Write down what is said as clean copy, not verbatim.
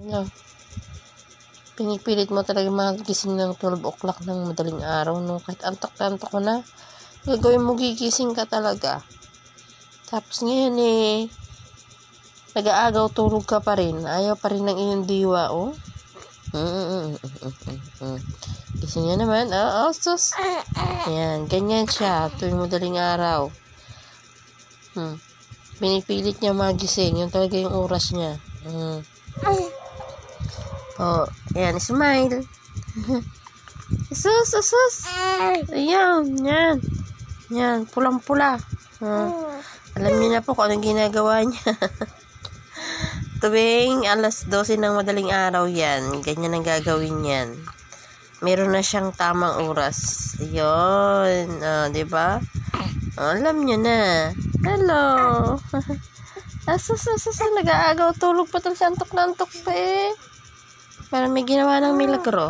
No. Pinipilit mo talaga magising ng 12 o'clock ng madaling araw, no? Kahit antok-antok ko na, gagawin mo gigising ka talaga. Tapos ngayon nag-aagaw tulog ka pa rin. Ayaw pa rin ng iyong diwa, oh. Gising niya naman. Sus. Yan, ganyan siya tuwing madaling araw. Pinipilit niya magising. Yun talaga yung oras niya. Oh, yan, smile. Sus. Ayan, yan. Yan, pulang-pula. Alam niyo na po kung anong ginagawa niya. Tuwing alas 12 ng madaling araw yan. Ganyan ang gagawin yan. Meron na siyang tamang oras. Ayun. Diba? Alam niyo na. Hello. Sus. Nag-aagaw tulog pa talaga. Antok na antok pa eh. Parang may ginawa ng milagro.